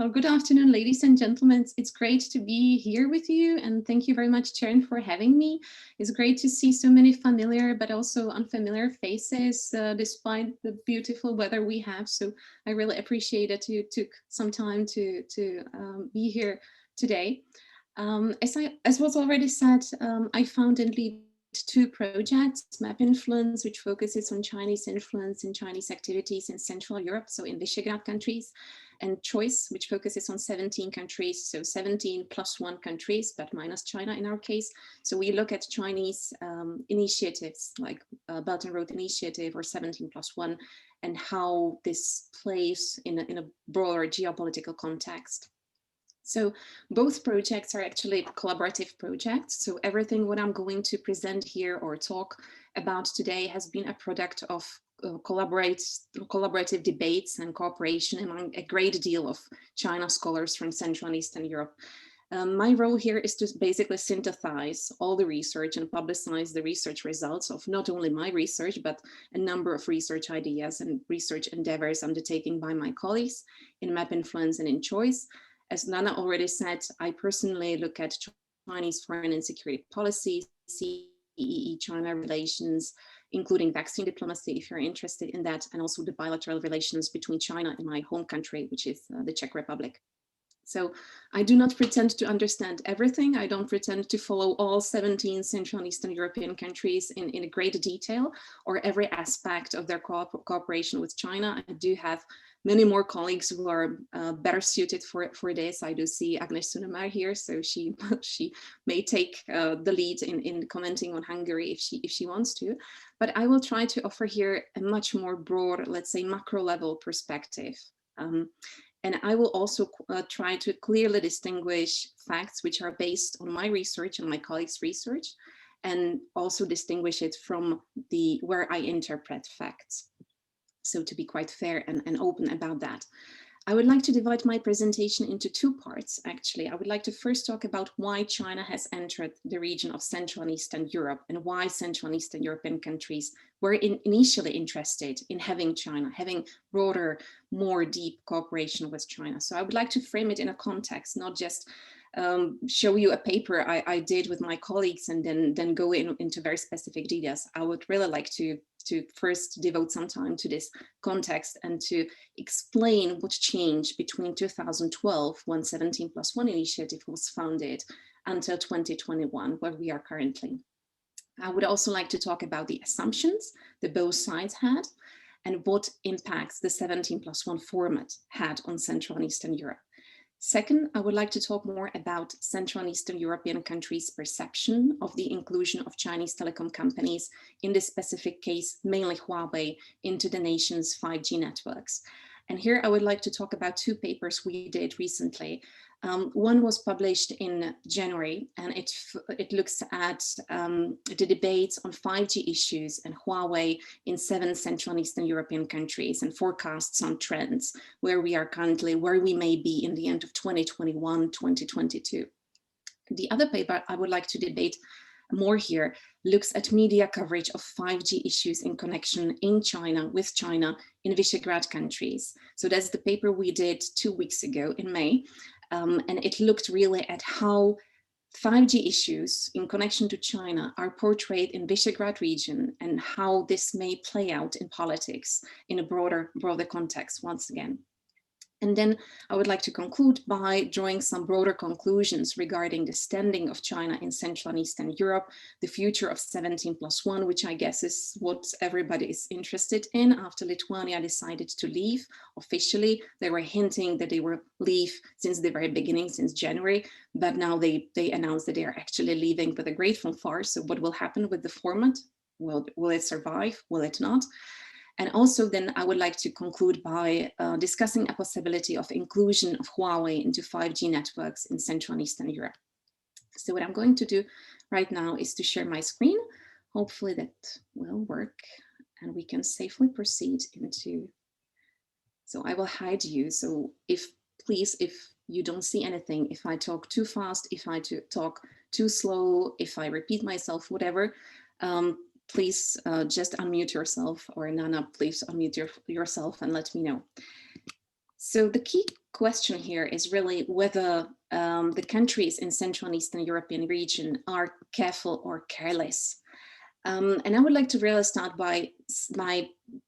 Well, good afternoon, ladies and gentlemen. It's great to be here with you, and thank you very much, CHERN, for having me. It's great to see so many familiar but also unfamiliar faces, despite the beautiful weather we have. So I really appreciate that you took some time to be here today. As was already said, I found and lead two projects, MapInfluenCE, which focuses on Chinese influence and Chinese activities in Central Europe, so in Visegrad countries, and Choice, which focuses on 17 countries, so 17 plus 1 countries, but minus China in our case. So we look at Chinese initiatives like Belt and Road Initiative or 17 plus 1, and how this plays in a broader geopolitical context. So both projects are actually collaborative projects. So everything what I'm going to present here or talk about today has been a product of collaborative debates and cooperation among a great deal of China scholars from Central and Eastern Europe. My role here is to basically synthesize all the research and publicize the research results of not only my research, but a number of research ideas and research endeavors undertaken by my colleagues in MapInfluenCE and in Choice. As Nana already said, I personally look at Chinese foreign and security policy, CEE-China relations, including vaccine diplomacy, if you're interested in that, and also the bilateral relations between China and my home country, which is the Czech Republic. So I do not pretend to understand everything. I don't pretend to follow all 17 Central and Eastern European countries in great detail or every aspect of their cooperation with China. I do have many more colleagues who are better suited for this. I do see Agnes Sunemar here, so she may take the lead in commenting on Hungary if she wants to. But I will try to offer here a much more broad, let's say, macro level perspective. And I will also try to clearly distinguish facts which are based on my research and my colleagues' research, and also distinguish it from where I interpret facts. So to be quite fair and open about that. I would like to divide my presentation into two parts, actually. I would like to first talk about why China has entered the region of Central and Eastern Europe and why Central and Eastern European countries were initially interested in having China, having broader, more deep cooperation with China. So I would like to frame it in a context, not just show you a paper I did with my colleagues and then go into very specific details. I would really like to first devote some time to this context and to explain what changed between 2012, when 17 plus 1 initiative was founded, until 2021, where we are currently. I would also like to talk about the assumptions that both sides had and what impacts the 17 plus 1 format had on Central and Eastern Europe. Second, I would like to talk more about Central and Eastern European countries' perception of the inclusion of Chinese telecom companies, in this specific case, mainly Huawei, into the nation's 5G networks. And here I would like to talk about two papers we did recently. One was published in January, and it looks at the debates on 5G issues and Huawei in 7 Central and Eastern European countries, and forecasts some trends where we are currently, where we may be in the end of 2021, 2022. The other paper I would like to debate more here looks at media coverage of 5G issues in connection in China, with China, in Visegrad countries. So that's the paper we did 2 weeks ago in May. And it looked really at how 5G issues in connection to China are portrayed in Visegrad region and how this may play out in politics in a broader context once again. And then I would like to conclude by drawing some broader conclusions regarding the standing of China in Central and Eastern Europe, the future of 17 plus 1, which I guess is what everybody is interested in after Lithuania decided to leave officially. They were hinting that they will leave since the very beginning, since January, but now they announced that they are actually leaving with a great fanfare. So what will happen with the format? Will it survive? Will it not? And also then I would like to conclude by discussing a possibility of inclusion of Huawei into 5G networks in Central and Eastern Europe. So what I'm going to do right now is to share my screen. Hopefully that will work and we can safely proceed into, so I will hide you. So please, if you don't see anything, if I talk too fast, if I talk too slow, if I repeat myself, whatever, please just unmute yourself, or Nana, please unmute yourself and let me know. So the key question here is really whether the countries in Central and Eastern European region are careful or careless. And I would like to really start by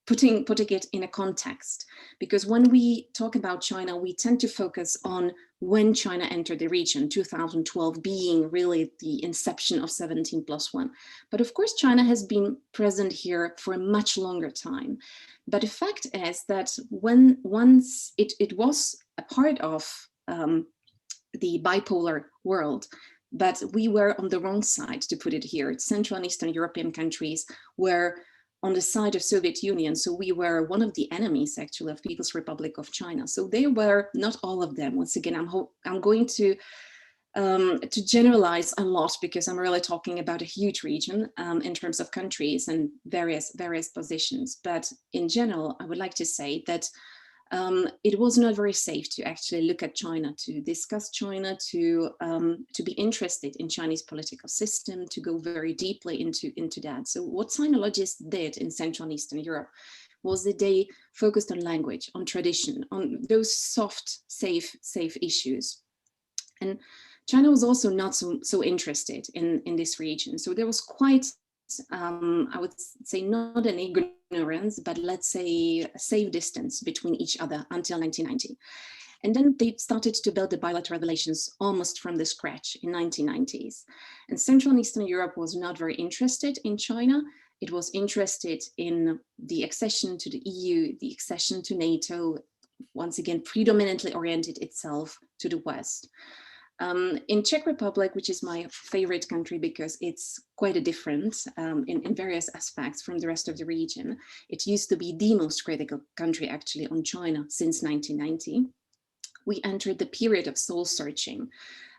putting it in a context, because when we talk about China, we tend to focus on when China entered the region, 2012 being really the inception of 17+1. But of course, China has been present here for a much longer time. But the fact is that once it was a part of the bipolar world, but we were on the wrong side, to put it here. Central and Eastern European countries were on the side of Soviet Union. So we were one of the enemies, actually, of People's Republic of China. So they were not all of them. Once again, I'm going to generalize a lot, because I'm really talking about a huge region in terms of countries and various positions. But in general, I would like to say that it was not very safe to actually look at China, to discuss China, to be interested in Chinese political system, to go very deeply into that. So what sinologists did in Central and Eastern Europe was that they focused on language, on tradition, on those soft, safe issues. And China was also not so interested in this region. So there was quite, I would say, not an ignorance, but let's say a safe distance between each other until 1990. And then they started to build the bilateral relations almost from the scratch in 1990s. And Central and Eastern Europe was not very interested in China. It was interested in the accession to the EU, the accession to NATO, once again, predominantly oriented itself to the West. In Czech Republic, which is my favorite country because it's quite a difference in various aspects from the rest of the region. It used to be the most critical country actually on China since 1990. We entered the period of soul searching,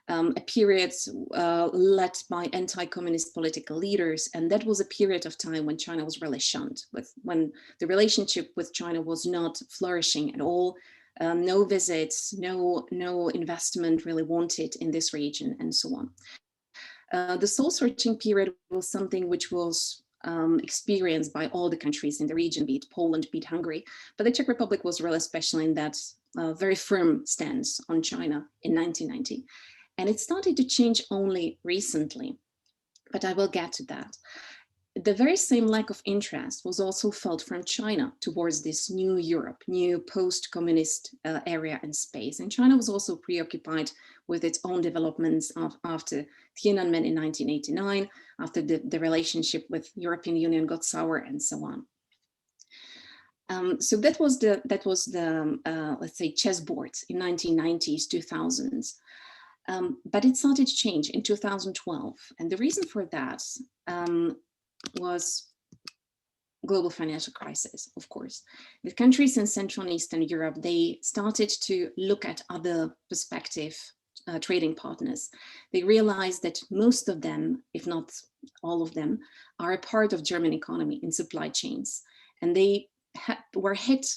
a period led by anti-communist political leaders. And that was a period of time when China was really shunned, when the relationship with China was not flourishing at all. No visits, no investment really wanted in this region, and so on. The soul-searching period was something which was experienced by all the countries in the region, be it Poland, be it Hungary, but the Czech Republic was really special in that very firm stance on China in 1990. And it started to change only recently, but I will get to that. The very same lack of interest was also felt from China towards this new Europe, new post-communist area and space. And China was also preoccupied with its own developments after Tiananmen in 1989, after the relationship with European Union got sour, and so on. So that was the let's say, chessboard in 1990s, 2000s. But it started to change in 2012. And the reason for that was global financial crisis, of course. The countries in Central and Eastern Europe, they started to look at other prospective trading partners. They realized that most of them, if not all of them, are a part of German economy in supply chains. And they were hit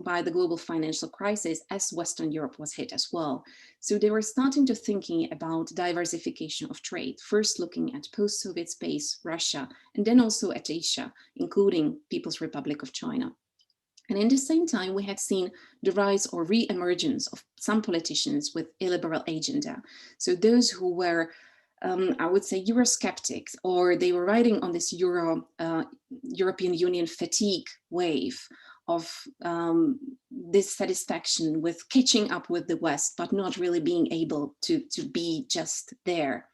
by the global financial crisis, as Western Europe was hit as well. So they were starting to thinking about diversification of trade, first looking at post-Soviet space, Russia, and then also at Asia, including People's Republic of China. And in the same time, we had seen the rise or re-emergence of some politicians with illiberal agenda. So those who were I would say Eurosceptics, or they were riding on this European Union fatigue wave of dissatisfaction with catching up with the West, but not really being able to be just there.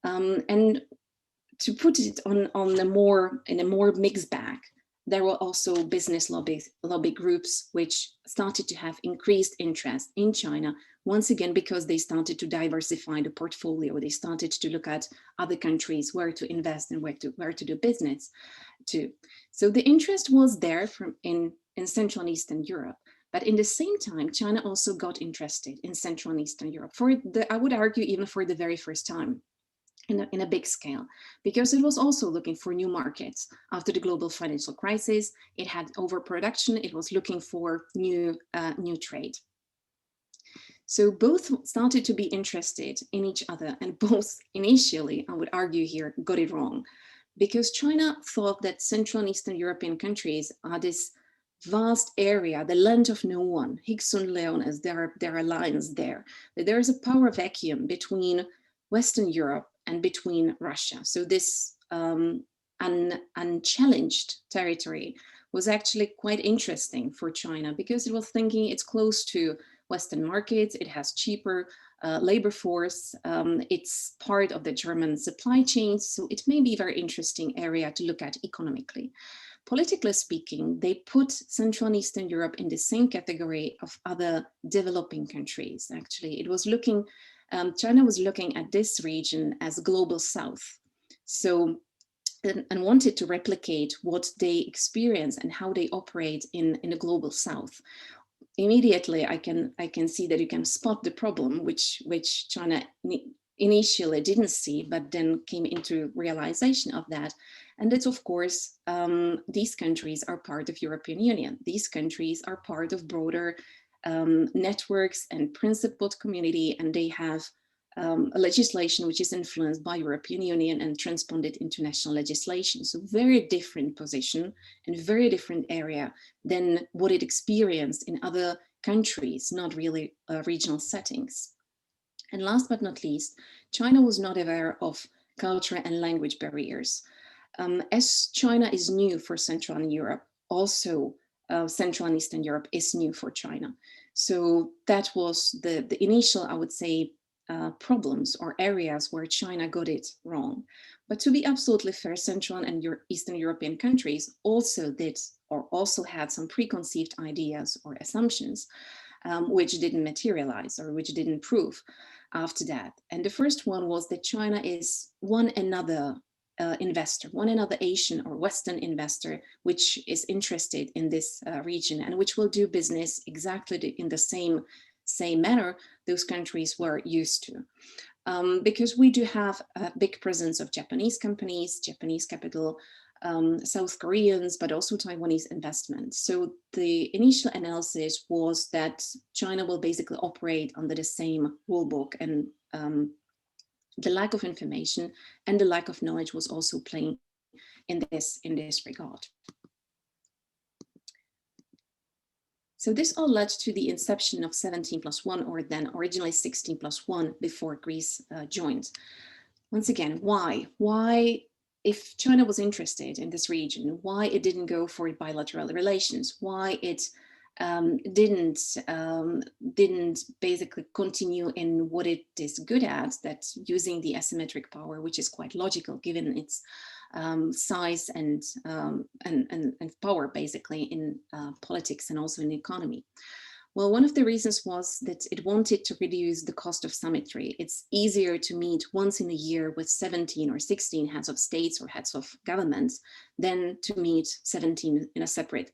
And to put it in a more mixed bag, there were also business lobby groups which started to have increased interest in China, once again, because they started to diversify the portfolio. They started to look at other countries, where to invest and where to do business too. So the interest was there in Central and Eastern Europe. But in the same time, China also got interested in Central and Eastern Europe I would argue, even for the very first time. In a big scale, because it was also looking for new markets. After the global financial crisis, it had overproduction, it was looking for new trade. So both started to be interested in each other, and both initially, I would argue here, got it wrong, because China thought that Central and Eastern European countries are this vast area, the land of no one, hic sunt leones, there are lions there. There is a power vacuum between Western Europe and between Russia. So this unchallenged territory was actually quite interesting for China, because it was thinking it's close to Western markets, it has cheaper labor force, it's part of the German supply chain, so it may be a very interesting area to look at economically. Politically speaking, they put Central and Eastern Europe in the same category of other developing countries. Actually, it was looking, China was looking at this region as global South. So, and wanted to replicate what they experience and how they operate in the global South. Immediately, I can see that you can spot the problem, which China initially didn't see, but then came into realization of that. And that's, of course, these countries are part of European Union. These countries are part of broader networks and principled community, and they have a legislation which is influenced by European Union and transponded into national legislation. So very different position and very different area than what it experienced in other countries, not really regional settings. And last but not least, China was not aware of culture and language barriers. As China is new for Central and Europe, also Central and Eastern Europe is new for China. So that was the initial, I would say, problems or areas where China got it wrong. But to be absolutely fair, Central and Eastern European countries also did or also had some preconceived ideas or assumptions which didn't materialize or which didn't prove after that. And the first one was that China is one another investor, one another Asian or Western investor, which is interested in this region and which will do business exactly in the same manner those countries were used to. Because we do have a big presence of Japanese companies, Japanese capital, South Koreans, but also Taiwanese investments. So the initial analysis was that China will basically operate under the same rule book, and the lack of information and the lack of knowledge was also playing in this regard. So this all led to the inception of 17+1, or then originally 16+1 before Greece joined. Once again, why? Why, if China was interested in this region, why it didn't go for bilateral relations? Why it didn't basically continue in what it is good at, that using the asymmetric power, which is quite logical given its size and power basically in politics and also in the economy. Well, one of the reasons was that it wanted to reduce the cost of symmetry. It's easier to meet once in a year with 17 or 16 heads of states or heads of governments than to meet 17 in a separate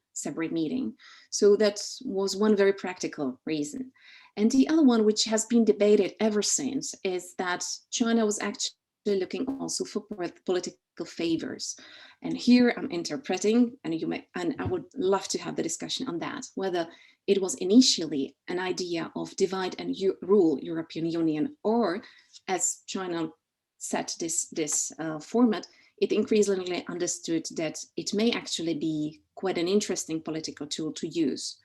meeting. So that was one very practical reason. And the other one, which has been debated ever since, is that China was actually looking also for political favors. And here I'm interpreting, and I would love to have the discussion on that, whether it was initially an idea of divide and rule European Union, or as China set this format, it increasingly understood that it may actually be quite an interesting political tool to use.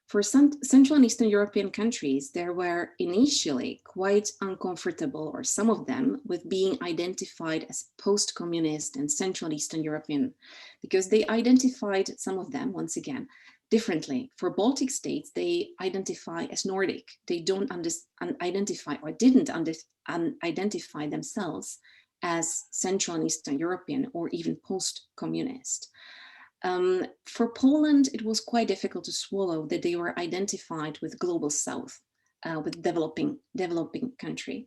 For some Central and Eastern European countries, they were initially quite uncomfortable, or some of them, with being identified as post-communist and Central Eastern European, because they identified, some of them, once again, differently. For Baltic states, they identify as Nordic. They don't identify or didn't identify themselves as Central and Eastern European or even post-communist. For Poland, it was quite difficult to swallow that they were identified with Global South, with developing country.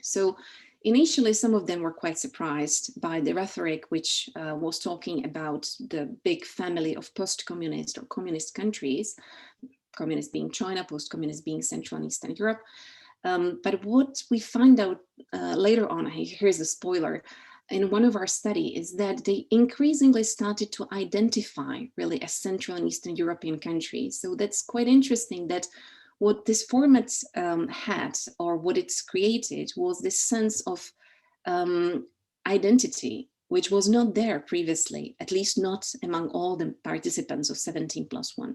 So initially, some of them were quite surprised by the rhetoric, which was talking about the big family of post-communist or communist countries, communist being China, post-communist being Central and Eastern Europe. But what we find out later on, here's a spoiler, in one of our studies, is that they increasingly started to identify really as Central and Eastern European countries. So that's quite interesting, that what this format had, or what it's created, was this sense of identity, which was not there previously, at least not among all the participants of 17+1.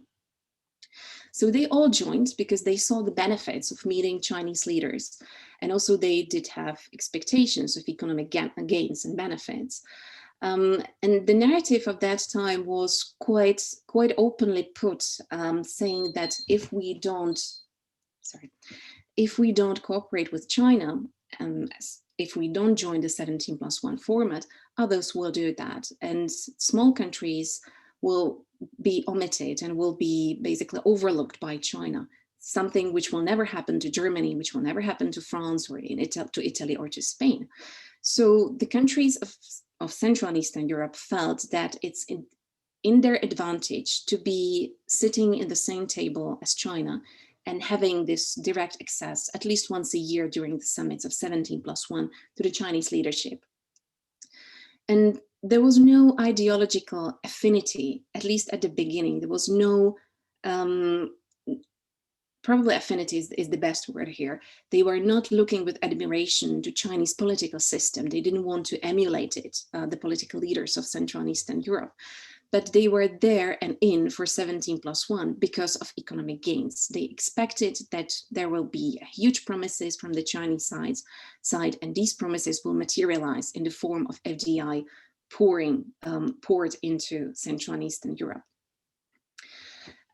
So they all joined because they saw the benefits of meeting Chinese leaders. And also they did have expectations of economic gains and benefits. And the narrative of that time was quite openly put, saying that if we don't cooperate with China, if we don't join the 17+1 format, others will do that. And small countries will be omitted and will be basically overlooked by China, something which will never happen to Germany, which will never happen to France or to Italy or to Spain. So the countries of Central and Eastern Europe felt that it's in their advantage to be sitting in the same table as China and having this direct access at least once a year during the summits of 17+1 to the Chinese leadership. And there was no ideological affinity, at least at the beginning. There was no, probably affinity is the best word here. They were not looking with admiration to Chinese political system. They didn't want to emulate it, the political leaders of Central and Eastern Europe. But they were there and in for 17+1 because of economic gains. They expected that there will be huge promises from the Chinese side, and these promises will materialize in the form of FDI poured into Central and Eastern Europe.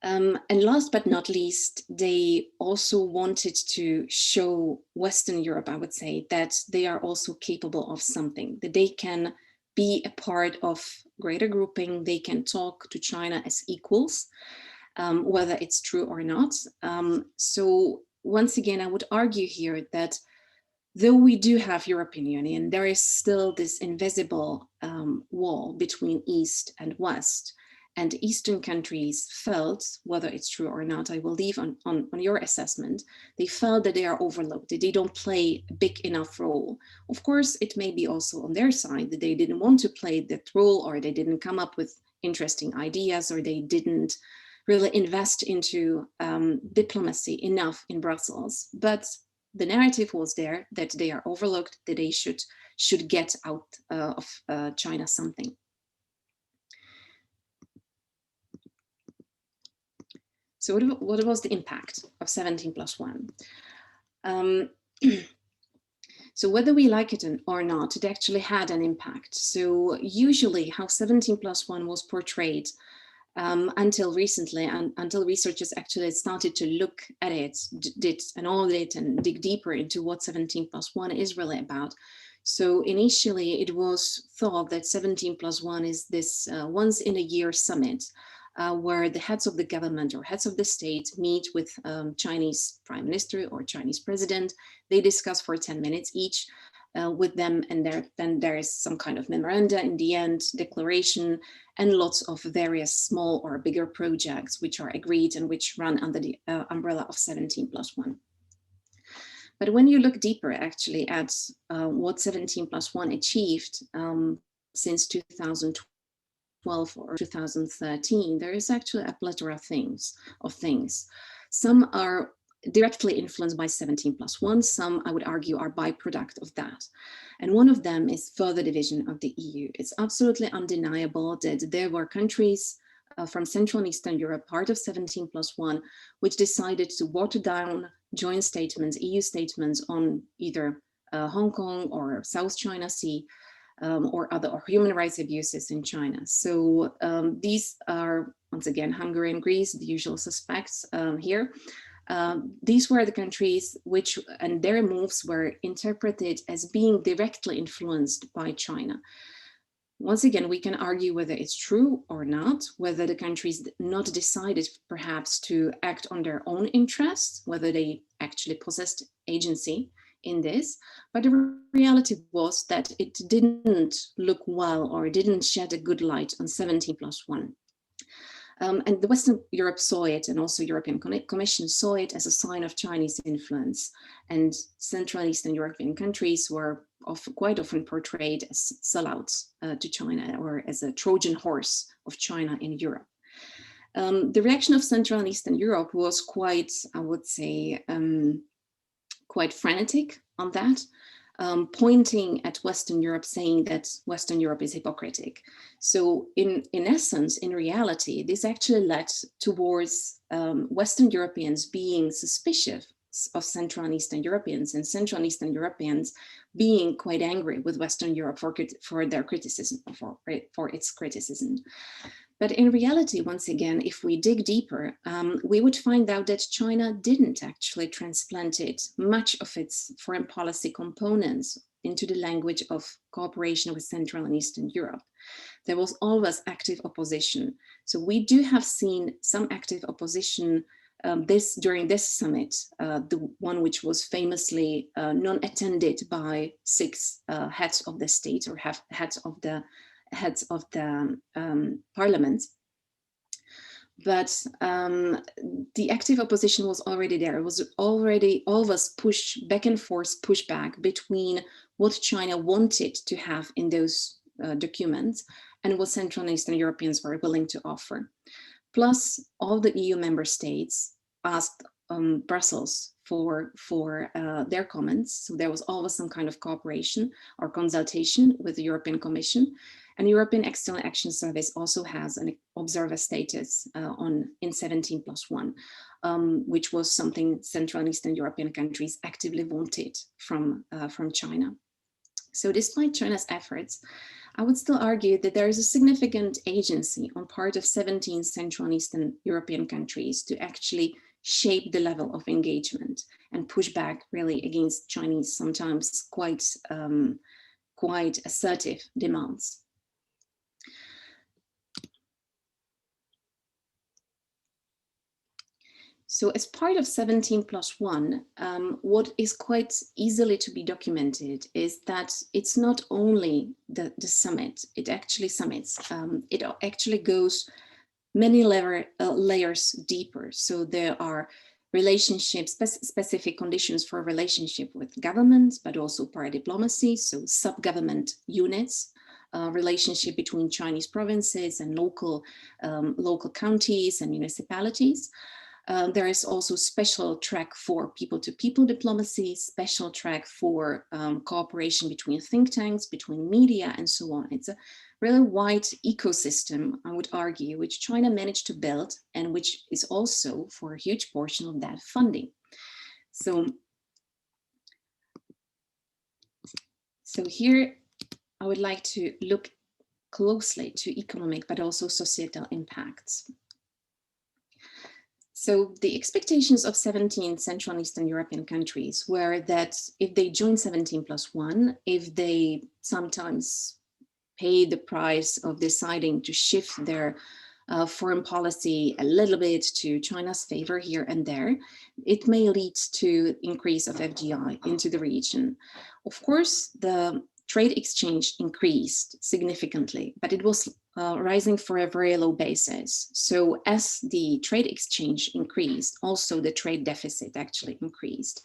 And last but not least, they also wanted to show Western Europe, I would say, that they are also capable of something, that they can be a part of greater grouping, they can talk to China as equals, whether it's true or not. So once again, I would argue here that though we do have European Union, there is still this invisible wall between East and West. And Eastern countries felt, whether it's true or not, I will leave on your assessment, they felt that they are overlooked, that they don't play a big enough role. Of course, it may be also on their side that they didn't want to play that role, or they didn't come up with interesting ideas, or they didn't really invest into diplomacy enough in Brussels. But the narrative was there that they are overlooked, that they should get out of China something. So what was the impact of 17+1? So whether we like it or not, it actually had an impact. So usually how 17+1 was portrayed until recently, until researchers actually started to look at it, did an audit and dig deeper into what 17+1 is really about. So initially it was thought that 17+1 is this once in a year summit where the heads of the government or heads of the state meet with Chinese prime minister or Chinese president. They discuss for 10 minutes each with them, and then there is some kind of memoranda in the end, declaration, and lots of various small or bigger projects which are agreed and which run under the umbrella of 17+1. But when you look deeper actually at what 17+1 achieved since 2012, or 2013, there is actually a plethora of things. Some are directly influenced by 17+1, some I would argue are byproduct of that. And one of them is further division of the EU. It's absolutely undeniable that there were countries from Central and Eastern Europe, part of 17+1, which decided to water down joint statements, EU statements on either Hong Kong or South China Sea, or human rights abuses in China. So these are, once again, Hungary and Greece, the usual suspects here. These were the countries which, and their moves were interpreted as being directly influenced by China. Once again, we can argue whether it's true or not, whether the countries not decided perhaps to act on their own interests, whether they actually possessed agency in this, but the reality was that it didn't look well or didn't shed a good light on 17+1. And the Western Europe saw it, and also European Commission saw it as a sign of Chinese influence. And Central and Eastern European countries were quite often portrayed as sellouts to China, or as a Trojan horse of China in Europe. The reaction of Central and Eastern Europe was quite, I would say, quite frenetic on that. pointing at Western Europe, saying that Western Europe is hypocritic. So in essence, in reality, this actually led towards Western Europeans being suspicious of Central and Eastern Europeans, and Central and Eastern Europeans being quite angry with Western Europe for their criticism, for its criticism. But in reality, once again, if we dig deeper, we would find out that China didn't actually transplant much of its foreign policy components into the language of cooperation with Central and Eastern Europe. There was always active opposition. So we do have seen some active opposition during this summit, the one which was famously non-attended by 6 heads of the state, or heads of the parliament. But the active opposition was already there. It was already always back and forth pushback between what China wanted to have in those documents and what Central and Eastern Europeans were willing to offer. Plus, all the EU member states asked Brussels for their comments. So there was always some kind of cooperation or consultation with the European Commission. And European External Action Service also has an observer status in 17+1, which was something Central and Eastern European countries actively wanted from China. So despite China's efforts, I would still argue that there is a significant agency on part of 17 Central and Eastern European countries to actually shape the level of engagement and push back really against Chinese, sometimes quite assertive demands. So as part of 17+1, what is quite easily to be documented is that it's not only the summit, it actually goes many layers deeper. So there are relationships, specific conditions for relationship with governments, but also paradiplomacy, so sub-government units, relationship between Chinese provinces and local counties and municipalities. There is also special track for people-to-people diplomacy, special track for cooperation between think tanks, between media, and so on. It's a really wide ecosystem, I would argue, which China managed to build and which is also for a huge portion of that funding. So here I would like to look closely to economic but also societal impacts. So the expectations of 17 Central and Eastern European countries were that if they join 17+1, if they sometimes pay the price of deciding to shift their foreign policy a little bit to China's favor here and there, it may lead to increase of FDI into the region. Of course, the trade exchange increased significantly, but it was rising for a very low basis. So as the trade exchange increased, also the trade deficit actually increased.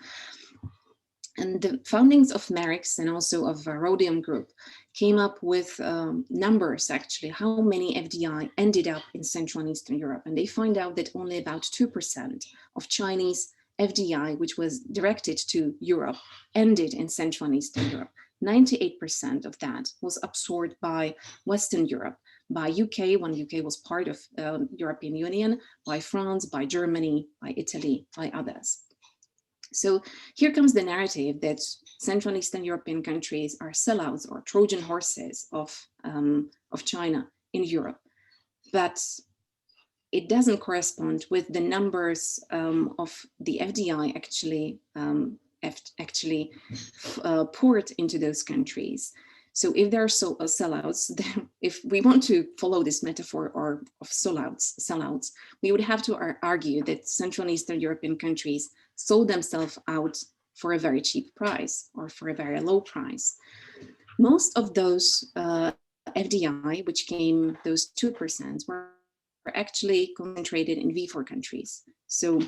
And the foundings of MERIX and also of Rhodium Group came up with numbers, actually, how many FDI ended up in Central and Eastern Europe. And they find out that only about 2% of Chinese FDI, which was directed to Europe, ended in Central and Eastern Europe. 98% of that was absorbed by Western Europe, by UK, when UK was part of European Union, by France, by Germany, by Italy, by others. So here comes the narrative that Central and Eastern European countries are sellouts or Trojan horses of China in Europe. But it doesn't correspond with the numbers of the FDI actually poured into those countries. So if there are sellouts, then if we want to follow this metaphor of sellouts, we would have to argue that Central and Eastern European countries sold themselves out for a very cheap price or for a very low price. Most of those FDI, which came, those 2%, were actually concentrated in V4 countries. So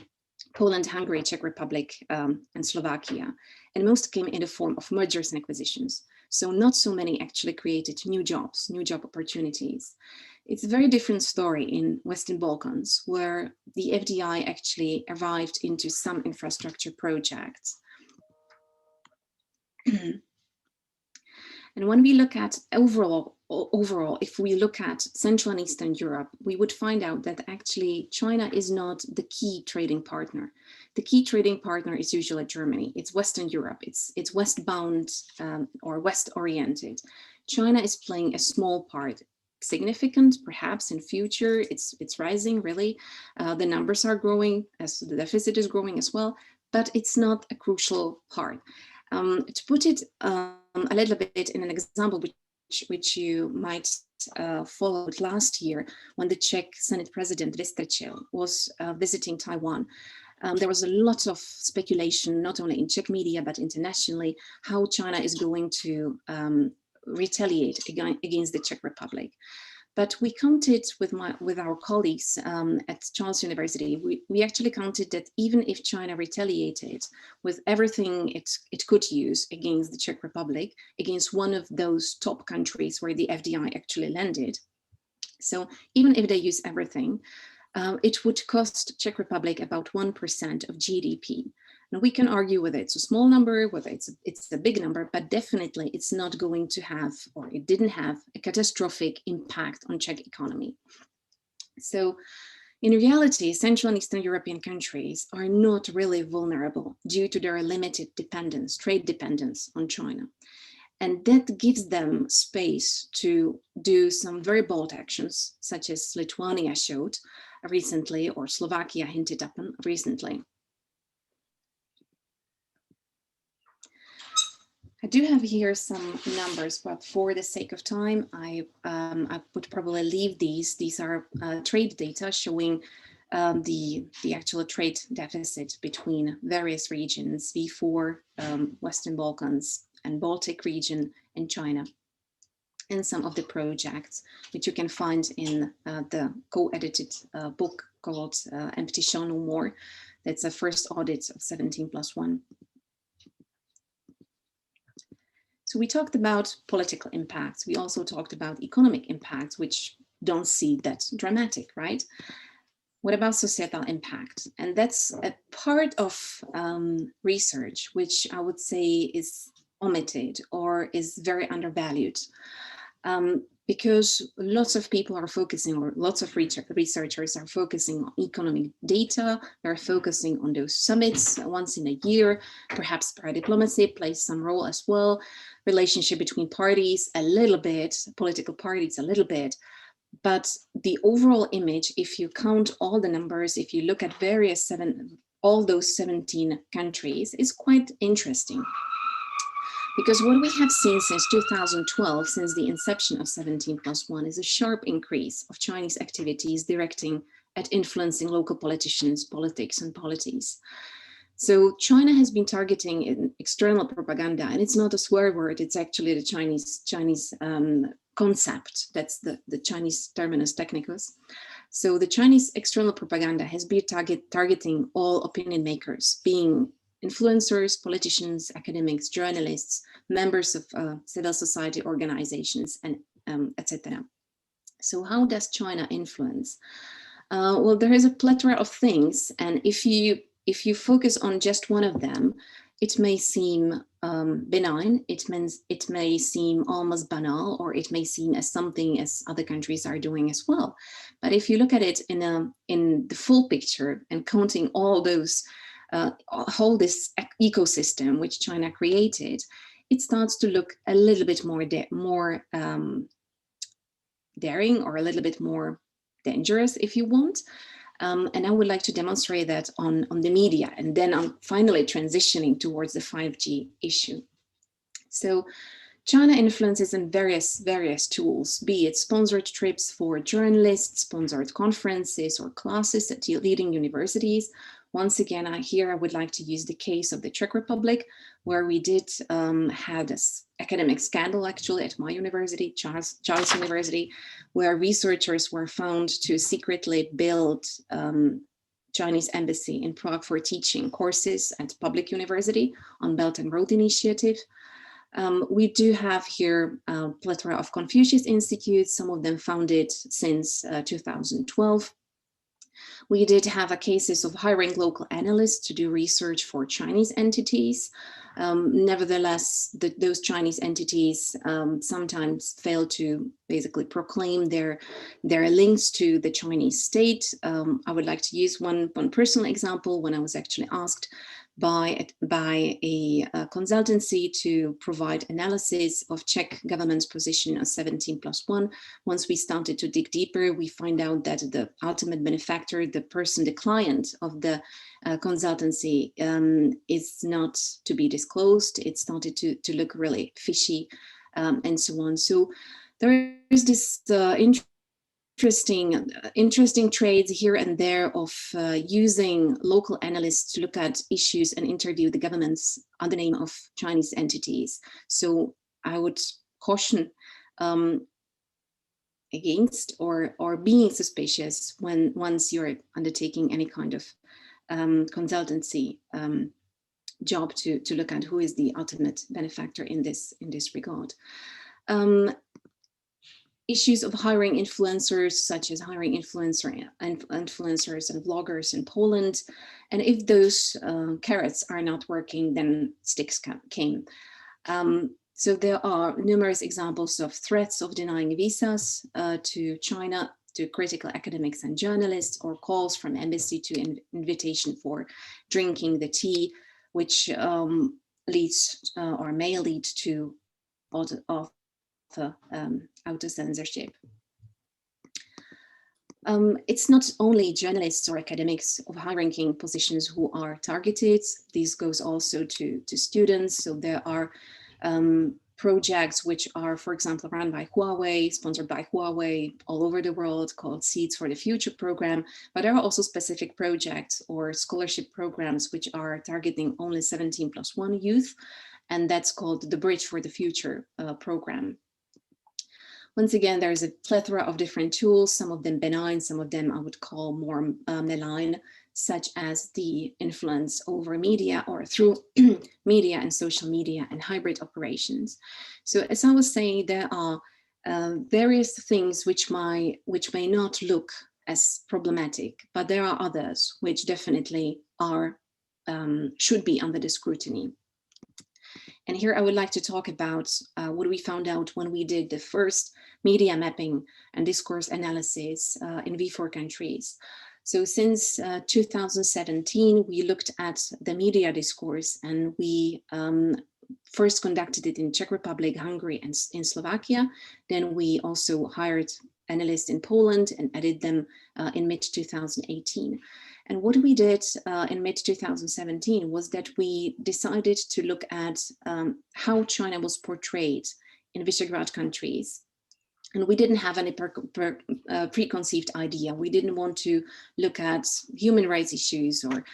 Poland, Hungary, Czech Republic, and Slovakia. And most came in the form of mergers and acquisitions. So not so many actually created new jobs, new job opportunities. It's a very different story in Western Balkans, where the FDI actually arrived into some infrastructure projects. And when we look at overall, if we look at Central and Eastern Europe, we would find out that actually China is not the key trading partner. The key trading partner is usually Germany. It's Western Europe. It's westbound or west-oriented. China is playing a small part. Significant, perhaps in future. It's rising, really. The numbers are growing as the deficit is growing as well, but it's not a crucial part. To put it a little bit in an example which you might follow last year, when the Czech Senate President Vystrčil was visiting Taiwan. There was a lot of speculation, not only in Czech media, but internationally, how China is going to retaliate against the Czech Republic. But we counted with our colleagues at Charles University, we actually counted that even if China retaliated with everything it could use against the Czech Republic, against one of those top countries where the FDI actually landed. So even if they use everything, it would cost Czech Republic about 1% of GDP. Now we can argue whether it's a small number, whether it's a big number, but definitely it's not going to have, or it didn't have, a catastrophic impact on Czech economy. So in reality, Central and Eastern European countries are not really vulnerable due to their limited dependence, trade dependence on China. And that gives them space to do some very bold actions, such as Lithuania showed recently, or Slovakia hinted upon recently. I do have here some numbers, but for the sake of time, I would probably leave these. These are trade data showing the actual trade deficit between various regions, V4, Western Balkans, and Baltic region, and China, and some of the projects which you can find in the co-edited book called Empty Shell No More. That's a first audit of 17+1. So we talked about political impacts. We also talked about economic impacts, which don't seem that dramatic, right? What about societal impact? And that's a part of research, which I would say is omitted or is very undervalued. Because lots of people are focusing, or lots of researchers are focusing on economic data. They're focusing on those summits once in a year. Perhaps paradiplomacy plays some role as well. Relationship between parties a little bit, political parties a little bit. But the overall image, if you count all the numbers, if you look at all those 17 countries, is quite interesting. Because what we have seen since 2012, since the inception of 17+1, is a sharp increase of Chinese activities directing at influencing local politicians, politics, and polities. So China has been targeting external propaganda, and it's not a swear word, it's actually the Chinese concept. That's the Chinese terminus technicus. So the Chinese external propaganda has been targeting all opinion makers, being influencers, politicians, academics, journalists, members of civil society organizations, and etc. So how does China influence? Well, there is a plethora of things, and if you focus on just one of them, it may seem benign, it may seem almost banal, or it may seem as something as other countries are doing as well. But if you look at it in the full picture and counting all those whole this ecosystem which China created, it starts to look a little bit more daring, or a little bit more dangerous, if you want. And I would like to demonstrate that on the media, and then I'm finally transitioning towards the 5G issue. So China influences in various tools, be it sponsored trips for journalists, sponsored conferences or classes at leading universities. Once again, I would like to use the case of the Czech Republic, where we did had this academic scandal actually at my university, Charles University, where researchers were found to secretly build Chinese embassy in Prague for teaching courses at public university on Belt and Road Initiative. We do have here a plethora of Confucius Institutes, some of them founded since 2012. We did have cases of hiring local analysts to do research for Chinese entities. Nevertheless, those Chinese entities sometimes fail to basically proclaim their links to the Chinese state. I would like to use one personal example when I was actually asked by a consultancy to provide analysis of Czech government's position on 17+1. Once we started to dig deeper, we find out that the ultimate benefactor, the person, the client of the consultancy is not to be disclosed. It started to look really fishy and so on. So there is this interesting trades here and there of using local analysts to look at issues and interview the governments under the name of Chinese entities. So I would caution against or being suspicious once you're undertaking any kind of consultancy job to look at who is the ultimate benefactor in this regard. Issues of hiring influencers, such as hiring influencers and vloggers in Poland. And if those carrots are not working, then sticks came. So there are numerous examples of threats of denying visas to China, to critical academics and journalists, or calls from embassy to invitation for drinking the tea, which leads or may lead to auto censorship. It's not only journalists or academics of high-ranking positions who are targeted. This goes also to students. So there are projects which are, for example, run by Huawei, sponsored by Huawei all over the world, called Seeds for the Future program. But there are also specific projects or scholarship programs which are targeting only 17+1 youth, and that's called the Bridge for the Future program. Once again, there's a plethora of different tools, some of them benign, some of them I would call more malign, such as the influence over media or through media and social media and hybrid operations. So as I was saying, there are various things which may not look as problematic, but there are others which definitely are should be under the scrutiny. And here I would like to talk about what we found out when we did the first media mapping and discourse analysis in V4 countries. So since 2017, we looked at the media discourse, and we first conducted it in Czech Republic, Hungary, and in Slovakia. Then we also hired analysts in Poland and added them in mid-2018. And what we did in mid-2017 was that we decided to look at how China was portrayed in Visegrad countries. And we didn't have any preconceived idea. We didn't want to look at human rights issues or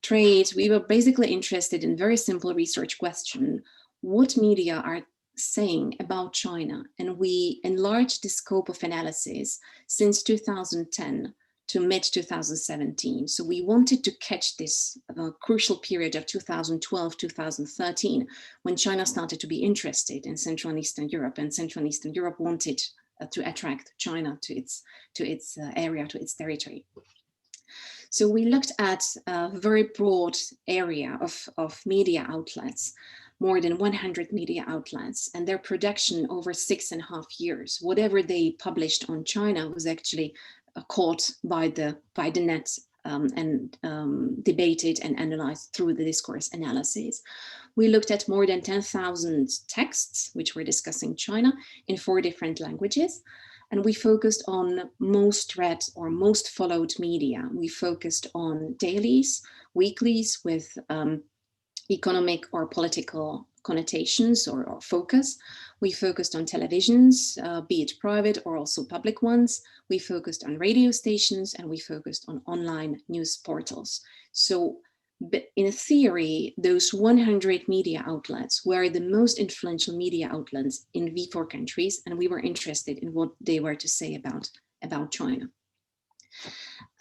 trade. We were basically interested in very simple research question: what media are saying about China? And we enlarged the scope of analysis since 2010 to mid-2017. So we wanted to catch this crucial period of 2012-2013, when China started to be interested in Central and Eastern Europe, and Central and Eastern Europe wanted to attract China to its area, to its territory. So we looked at a very broad area of media outlets, more than 100 media outlets, and their production over 6.5 years. Whatever they published on China was actually caught by the net and debated and analyzed through the discourse analysis. We looked at more than 10,000 texts which were discussing China in 4 different languages. And we focused on most read or most followed media. We focused on dailies, weeklies with economic or political connotations or focus. We focused on televisions, be it private or also public ones. We focused on radio stations, and we focused on online news portals. So in theory, those 100 media outlets were the most influential media outlets in V4 countries, and we were interested in what they were to say about China.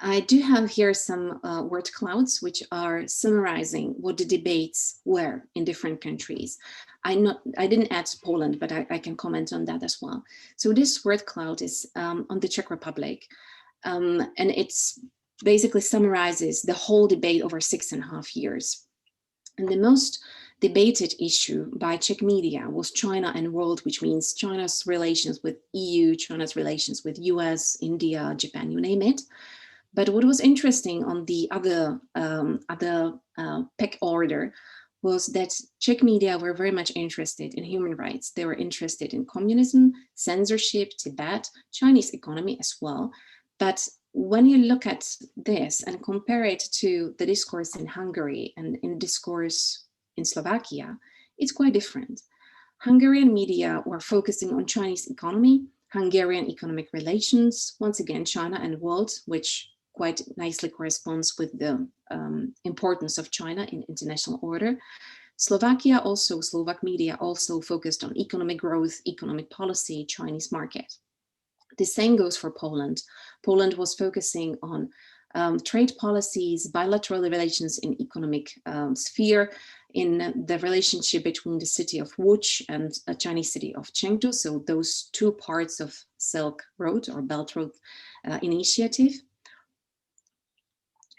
I do have here some word clouds which are summarizing what the debates were in different countries. I didn't add Poland, but I can comment on that as well. So this word cloud is on the Czech Republic, and it's basically summarizes the whole debate over 6.5 years. And the most debated issue by Czech media was China and world, which means China's relations with EU, China's relations with US, India, Japan, you name it. But what was interesting on the other pec order was that Czech media were very much interested in human rights. They were interested in communism, censorship, Tibet, Chinese economy as well. But when you look at this and compare it to the discourse in Hungary and in discourse in Slovakia, it's quite different. Hungarian media were focusing on Chinese economy, Hungarian economic relations, once again, China and world, which quite nicely corresponds with the importance of China in international order. Slovak media also focused on economic growth, economic policy, Chinese market. The same goes for Poland. Poland was focusing on trade policies, bilateral relations in economic sphere, in the relationship between the city of Łódź and a Chinese city of Chengdu, so those two parts of Silk Road or Belt Road initiative.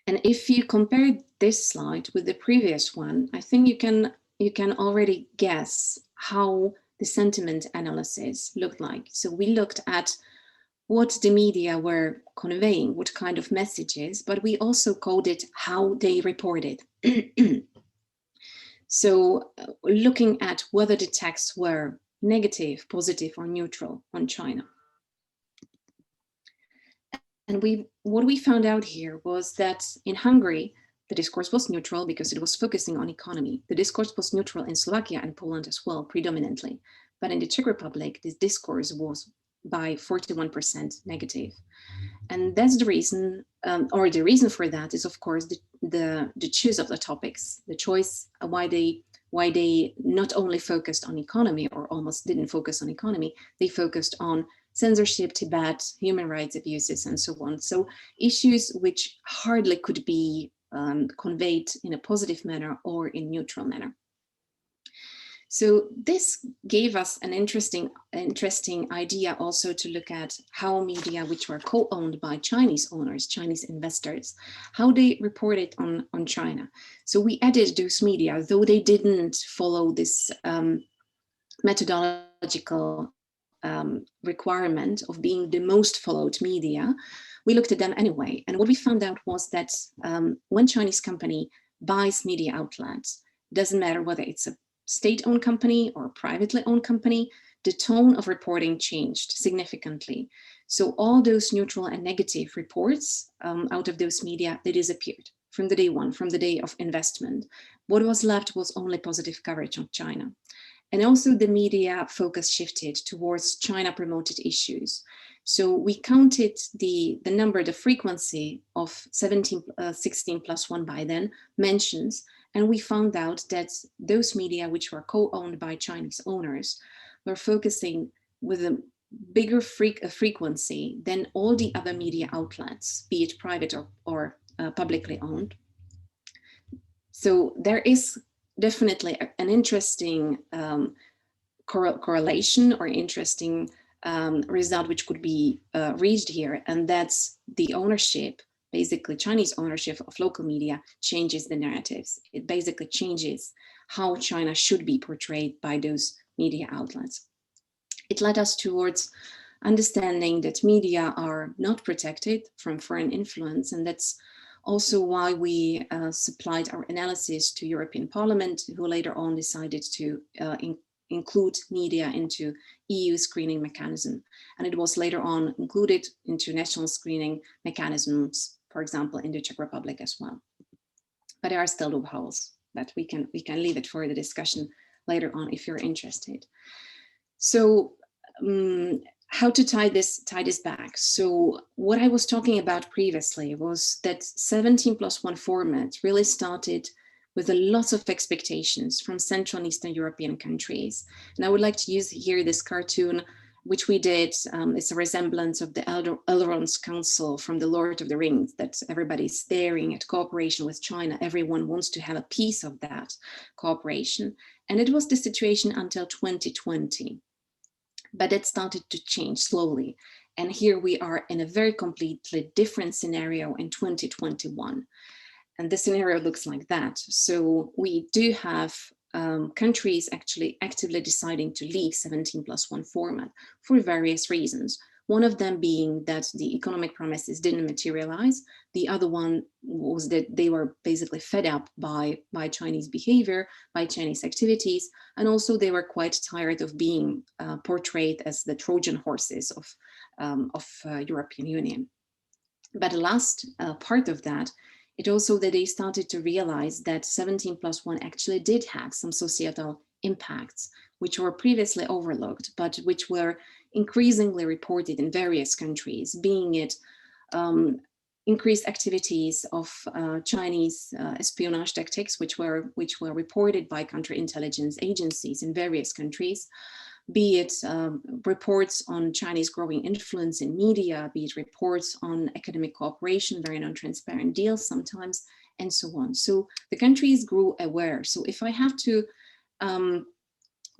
And if you compare this slide with the previous one, I think you can already guess how the sentiment analysis looked like. So we looked at what the media were conveying, what kind of messages, but we also coded how they reported. So looking at whether the texts were negative, positive, or neutral on China. And what we found out here was that in Hungary, the discourse was neutral because it was focusing on economy. The discourse was neutral in Slovakia and Poland as well, predominantly. But in the Czech Republic, this discourse was by 41% negative. And that's the reason, or the reason for that is, of course, the choice of the topics, the choice why they not only focused on economy or almost didn't focus on economy, they focused on censorship, Tibet, human rights abuses, and so on. So issues which hardly could be conveyed in a positive manner or in neutral manner. So this gave us an interesting idea also to look at how media which were co-owned by Chinese owners, Chinese investors, how they reported on China. So we added those media, though they didn't follow this methodological requirement of being the most followed media, we looked at them anyway. And what we found out was that when Chinese company buys media outlets, doesn't matter whether it's a state-owned company or privately owned company, the tone of reporting changed significantly. So all those neutral and negative reports out of those media, they disappeared from the day one, from the day of investment. What was left was only positive coverage of China. And also the media focus shifted towards China promoted issues. So we counted the number, the frequency of 16 plus 1 by then mentions, and we found out that those media which were co-owned by Chinese owners were focusing with a bigger frequency than all the other media outlets, be it private or publicly owned. So there is definitely an interesting correlation or interesting result which could be reached here, and that's the ownership. Basically, Chinese ownership of local media changes the narratives. It basically changes how China should be portrayed by those media outlets. It led us towards understanding that media are not protected from foreign influence, and that's also why we supplied our analysis to European Parliament, who later on decided to include media into EU screening mechanism. And it was later on included into national screening mechanisms, for example, in the Czech Republic as well. But there are still loopholes, but we can leave it for the discussion later on if you're interested. So how to tie this back? So what I was talking about previously was that 17+1 format really started with a lot of expectations from Central and Eastern European countries. And I would like to use here this cartoon, which we did. It's a resemblance of the Elrond's Council from The Lord of the Rings, that everybody's staring at cooperation with China. Everyone wants to have a piece of that cooperation. And it was the situation until 2020. But it started to change slowly. And here we are in a very completely different scenario in 2021. And the scenario looks like that. So we do have countries actually actively deciding to leave 17+1 format for various reasons. One of them being that the economic promises didn't materialize. The other one was that they were basically fed up by Chinese behavior, by Chinese activities, and also they were quite tired of being portrayed as the Trojan horses of European Union. But the last part of that, it also that they started to realize that 17+1 actually did have some societal impacts, which were previously overlooked, but which were increasingly reported in various countries, being it increased activities of Chinese espionage tactics, which were reported by counterintelligence agencies in various countries, be it reports on Chinese growing influence in media, be it reports on academic cooperation, very non-transparent deals sometimes, and so on. So the countries grew aware. So if I have to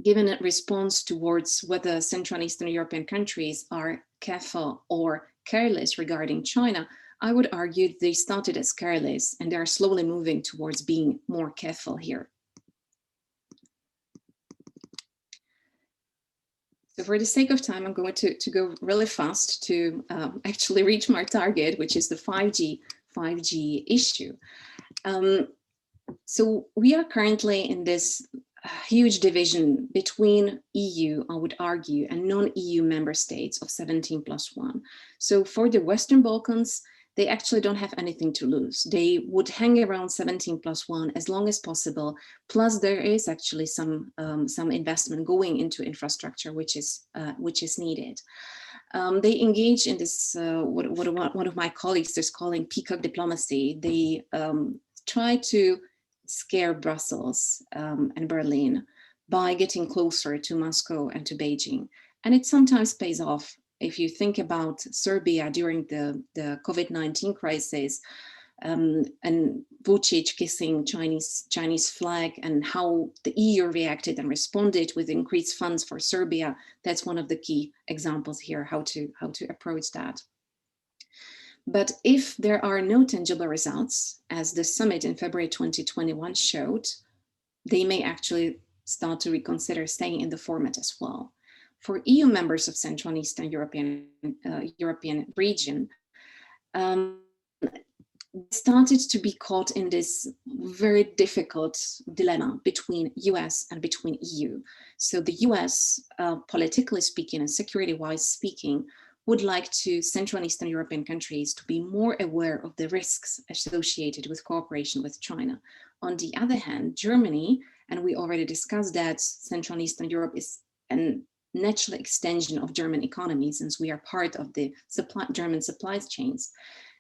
give a response towards whether Central and Eastern European countries are careful or careless regarding China, I would argue they started as careless and they are slowly moving towards being more careful here. So for the sake of time, I'm going to go really fast to actually reach my target, which is the 5G issue. So we are currently in this huge division between EU, I would argue, and non-EU member states of 17+1. So for the Western Balkans, they actually don't have anything to lose. They would hang around 17+1 as long as possible. Plus, there is actually some investment going into infrastructure, which is needed. They engage in this what one of my colleagues is calling peacock diplomacy. They try to scare Brussels and Berlin by getting closer to Moscow and to Beijing, and it sometimes pays off. If you think about Serbia during the COVID-19 crisis, and Vučić kissing Chinese flag, and how the EU reacted and responded with increased funds for Serbia, that's one of the key examples here, how to approach that. But if there are no tangible results, as the summit in February 2021 showed, they may actually start to reconsider staying in the format as well. For EU members of Central and Eastern European region, started to be caught in this very difficult dilemma between US and between EU. So the US, politically speaking and security-wise speaking, would like to Central and Eastern European countries to be more aware of the risks associated with cooperation with China. On the other hand, Germany, and we already discussed that Central and Eastern Europe is an natural extension of German economy, since we are part of the German supply chains.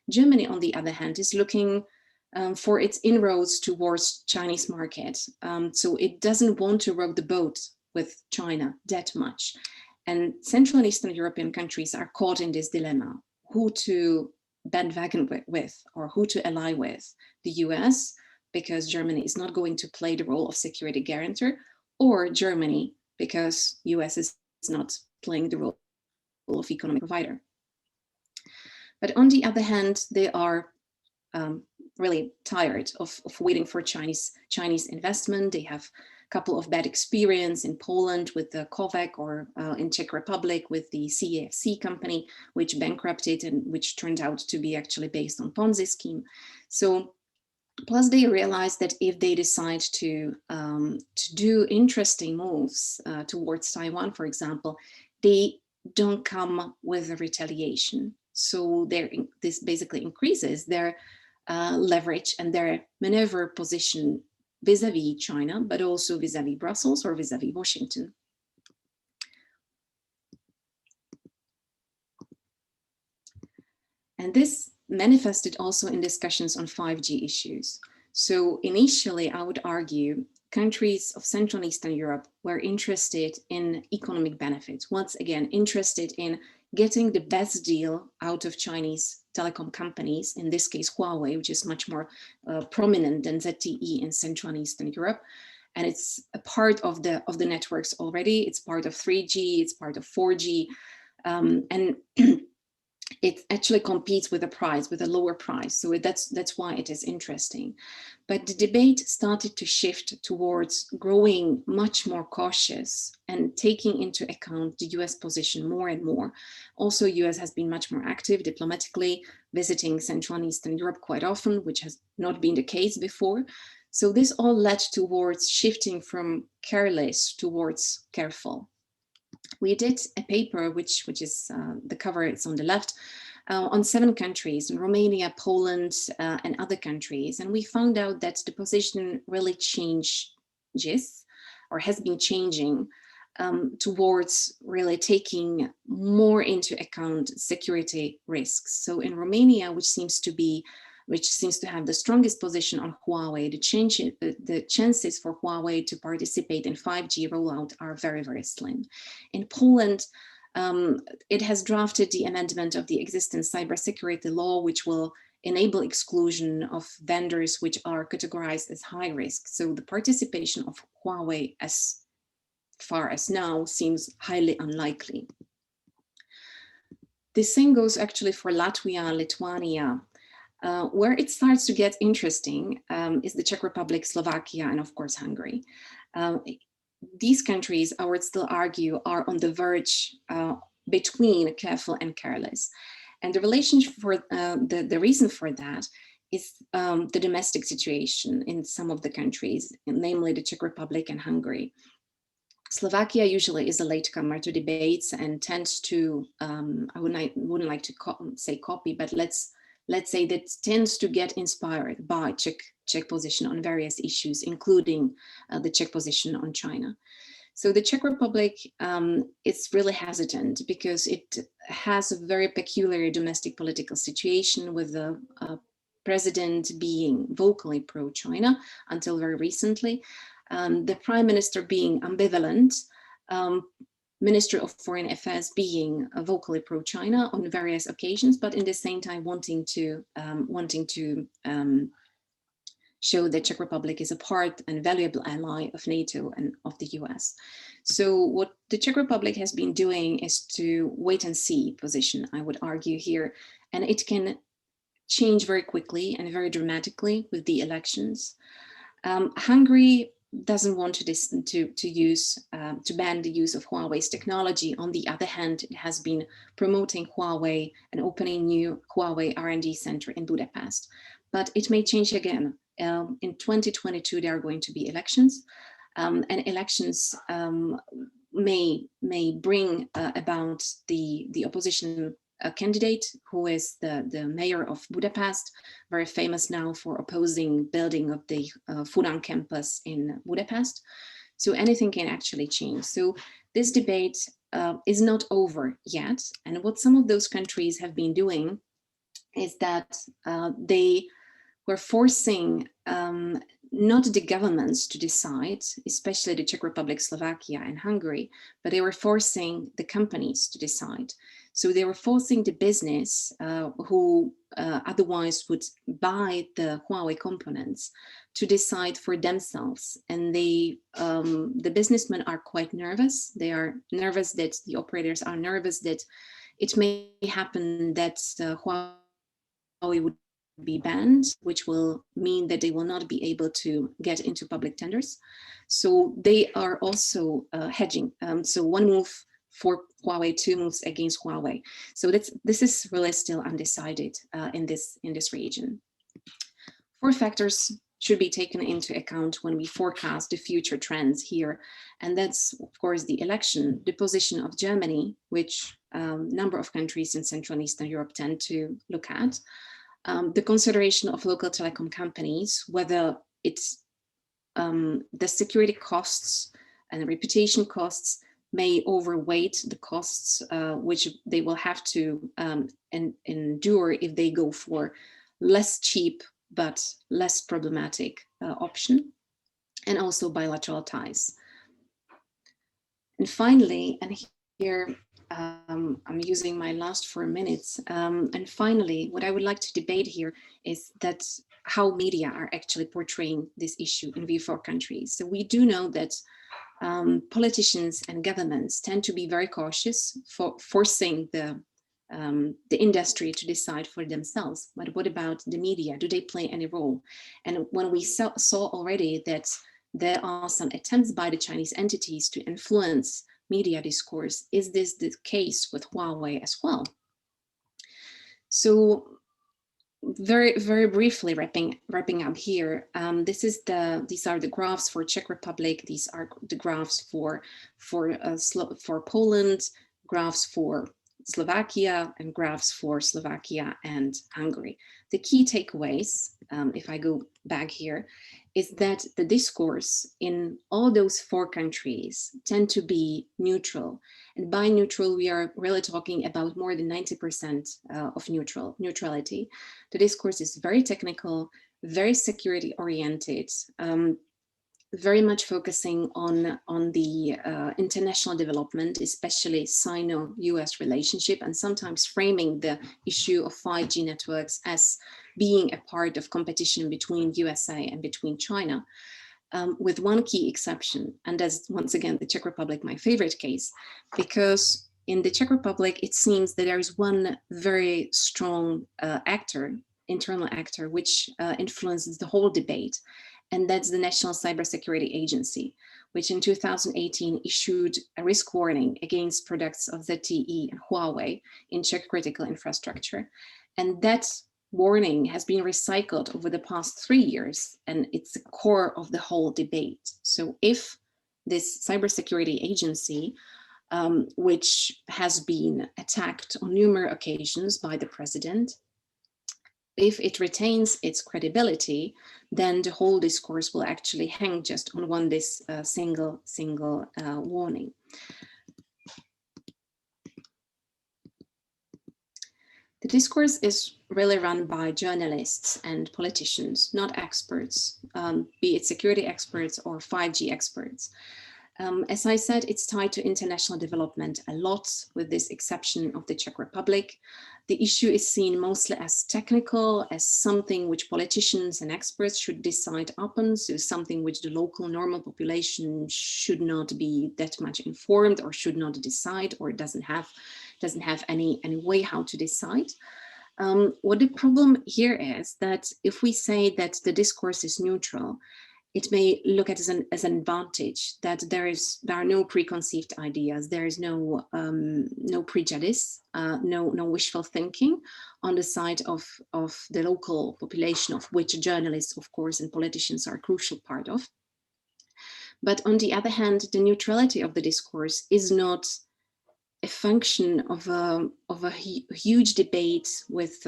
Germany, on the other hand, is looking for its inroads towards Chinese market. So it doesn't want to row the boat with China that much. And Central and Eastern European countries are caught in this dilemma, who to bandwagon with or who to ally with. The US, because Germany is not going to play the role of security guarantor, or Germany, because US is not playing the role of economic provider. But on the other hand, they are really tired of waiting for Chinese investment. They have a couple of bad experience in Poland with the Kovac, or in Czech Republic with the CEFC company, which bankrupted and which turned out to be actually based on Ponzi scheme. So plus they realize that if they decide to do interesting moves towards Taiwan, for example, they don't come with a retaliation. So this basically increases their leverage and their maneuver position vis-a-vis China, but also vis-a-vis Brussels or vis-a-vis Washington. And this manifested also in discussions on 5G issues. So initially, I would argue countries of Central and Eastern Europe were interested in economic benefits. Once again, interested in getting the best deal out of Chinese telecom companies, in this case, Huawei, which is much more prominent than ZTE in Central and Eastern Europe. And it's a part of the networks already. It's part of 3G, it's part of 4G. And it actually competes with a price, with a lower price. So that's why it is interesting. But the debate started to shift towards growing much more cautious and taking into account the US position more and more. Also, US has been much more active diplomatically, visiting Central and Eastern Europe quite often, which has not been the case before. So this all led towards shifting from careless towards careful. We did a paper, which is the cover, it's on the left, on 7 countries, Romania, Poland, and other countries. And we found out that the position really changes, or has been changing, towards really taking more into account security risks. So in Romania, which seems to have the strongest position on Huawei, the chances for Huawei to participate in 5G rollout are very, very slim. In Poland, it has drafted the amendment of the existing cybersecurity law, which will enable exclusion of vendors which are categorized as high risk. So the participation of Huawei, as far as now, seems highly unlikely. The same goes actually for Latvia, Lithuania. Where it starts to get interesting is the Czech Republic, Slovakia, and of course, Hungary. These countries, I would still argue, are on the verge between careful and careless. And the relationship for the reason for that is the domestic situation in some of the countries, namely the Czech Republic and Hungary. Slovakia usually is a latecomer to debates and tends to, I wouldn't like to say copy, but let's say that tends to get inspired by Czech position on various issues, including the Czech position on China. So the Czech Republic is really hesitant because it has a very peculiar domestic political situation with the president being vocally pro-China until very recently, the prime minister being ambivalent, Minister of Foreign Affairs being vocally pro-China on various occasions, but in the same time wanting to show that Czech Republic is a part and valuable ally of NATO and of the US. So what the Czech Republic has been doing is to wait and see position, I would argue here, and it can change very quickly and very dramatically with the elections. Hungary doesn't want to ban the use of Huawei's technology. On the other hand, it has been promoting Huawei and opening new Huawei R&D center in Budapest. But it may change again. In 2022, there are going to be elections, and elections may bring about the opposition candidate, who is the mayor of Budapest, very famous now for opposing building of the Fudan campus in Budapest. So anything can actually change. So this debate is not over yet. And what some of those countries have been doing is that they were forcing not the governments to decide, especially the Czech Republic, Slovakia, and Hungary, but they were forcing the companies to decide. So they were forcing the business who otherwise would buy the Huawei components to decide for themselves. And the businessmen are quite nervous. They are nervous that the operators are nervous that it may happen that Huawei would be banned, which will mean that they will not be able to get into public tenders. So they are also hedging. So one move for Huawei, 2 moves against Huawei. So this is really still undecided in this region. 4 factors should be taken into account when we forecast the future trends here. And that's, of course, the election, the position of Germany, which a number of countries in Central and Eastern Europe tend to look at. The consideration of local telecom companies, whether it's the security costs and reputation costs may overweight the costs which they will have to endure if they go for less cheap but less problematic option, and also bilateral ties. And finally, and here I'm using my last 4 minutes, and finally, what I would like to debate here is that how media are actually portraying this issue in V4 countries. So we do know that politicians and governments tend to be very cautious for forcing the industry to decide for themselves. But what about the media? Do they play any role? And when we saw already that there are some attempts by the Chinese entities to influence media discourse, is this the case with Huawei as well? So very briefly wrapping up here, these are the graphs for Czech Republic. These are the graphs for Poland, graphs for Slovakia, and graphs for Slovakia and Hungary. The key takeaways, if I go back here, is that the discourse in all those 4 countries tend to be neutral. And by neutral, we are really talking about more than 90% of neutrality. The discourse is very technical, very security oriented, very much focusing on the international development, especially Sino-US relationship, and sometimes framing the issue of 5G networks as being a part of competition between USA and between China, with one key exception. And that's, once again, the Czech Republic, my favorite case, because in the Czech Republic, it seems that there is one very strong internal actor, which influences the whole debate. And that's the National Cybersecurity Agency, which in 2018 issued a risk warning against products of ZTE and Huawei in Czech critical infrastructure. And that warning has been recycled over the past 3 years, and it's the core of the whole debate. So if this cybersecurity agency, which has been attacked on numerous occasions by the president, if it retains its credibility, then the whole discourse will actually hang just on this single warning. The discourse is really run by journalists and politicians, not experts, be it security experts or 5G experts. As I said, it's tied to international development a lot, with this exception of the Czech Republic. The issue is seen mostly as technical, as something which politicians and experts should decide upon, so something which the local normal population should not be that much informed or should not decide, or doesn't have any way how to decide. What the problem here is that if we say that the discourse is neutral, it may look at as an advantage that there are no preconceived ideas, there is no prejudice, no wishful thinking on the side of the local population, of which journalists, of course, and politicians are a crucial part of. But on the other hand, the neutrality of the discourse is not a function of a huge debate with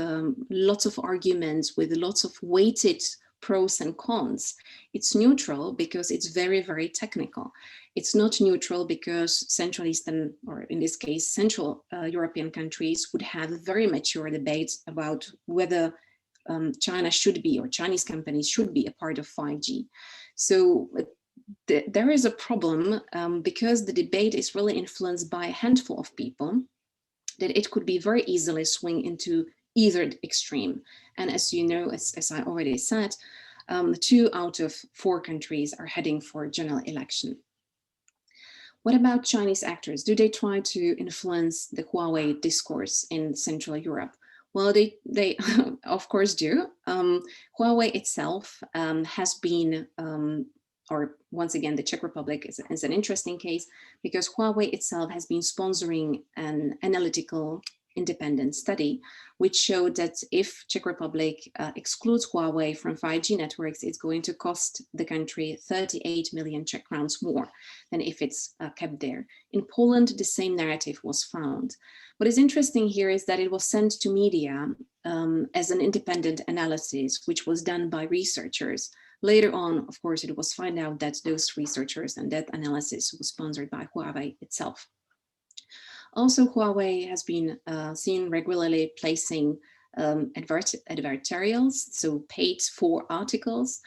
lots of arguments, with lots of weighted pros and cons. It's neutral because it's very, very technical. It's not neutral because Central Eastern, or in this case, Central European countries would have a very mature debate about whether China should be, or Chinese companies should be, a part of 5G. So there is a problem because the debate is really influenced by a handful of people, that it could be very easily swing into either extreme. And as you know, as I already said, 2 out of 4 countries are heading for general election. What about Chinese actors? Do they try to influence the Huawei discourse in Central Europe? Well, they of course do. Huawei itself has been, or once again, the Czech Republic is an interesting case, because Huawei itself has been sponsoring an analytical independent study, which showed that if Czech Republic excludes Huawei from 5G networks, it's going to cost the country 38 million Czech crowns more than if it's kept there. In Poland, the same narrative was found. What is interesting here is that it was sent to media as an independent analysis, which was done by researchers. Later on, of course, it was found out that those researchers and that analysis was sponsored by Huawei itself. Also, Huawei has been seen regularly placing advertorials, so paid for articles.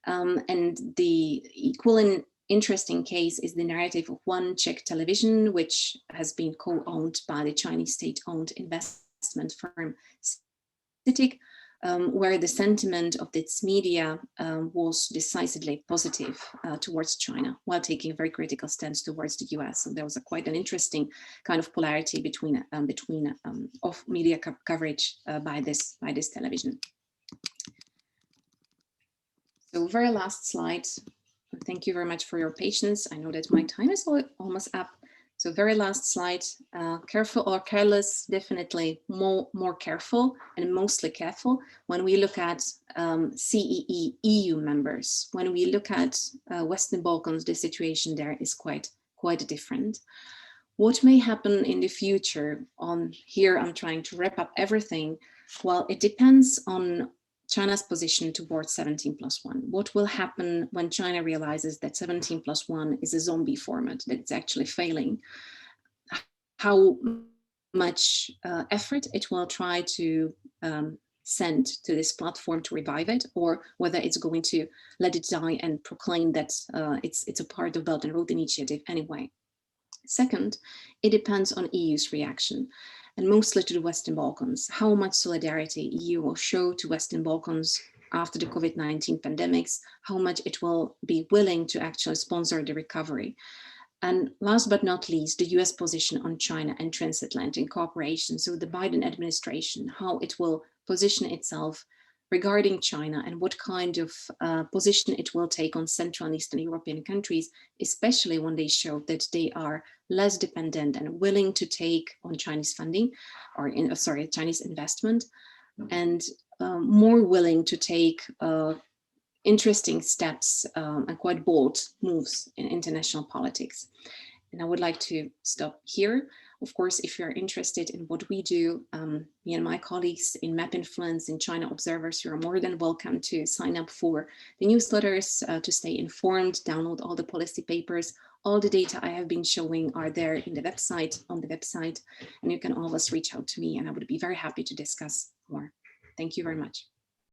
And the equally interesting case is the narrative of one Czech television, which has been co-owned by the Chinese state-owned investment firm CITIC, where the sentiment of its media was decisively positive towards China, while taking a very critical stance towards the US. So there was quite an interesting kind of polarity between of media coverage by this television. So very last slide. Thank you very much for your patience. I know that my time is almost up. So very last slide, careful or careless, definitely more careful and mostly careful when we look at CEE EU members. When we look at Western Balkans, the situation there is quite different. What may happen in the future on here, I'm trying to wrap up everything. Well, it depends on China's position towards 17+1. What will happen when China realizes that 17+1 is a zombie format, that it's actually failing? How much effort it will try to send to this platform to revive it, or whether it's going to let it die and proclaim that it's a part of Belt and Road Initiative anyway. Second, it depends on EU's reaction, and mostly to the Western Balkans. How much solidarity EU will show to Western Balkans after the COVID-19 pandemics, how much it will be willing to actually sponsor the recovery. And last but not least, the US position on China and transatlantic cooperation. So the Biden administration, how it will position itself regarding China and what kind of position it will take on Central and Eastern European countries, especially when they show that they are less dependent and willing to take on Chinese funding, or Chinese investment, and more willing to take interesting steps and quite bold moves in international politics. And I would like to stop here. Of course, if you're interested in what we do, me and my colleagues in MapInfluence and China Observers, you're more than welcome to sign up for the newsletters to stay informed, download all the policy papers. All the data I have been showing are there in the website, on the website, and you can always reach out to me and I would be very happy to discuss more. Thank you very much.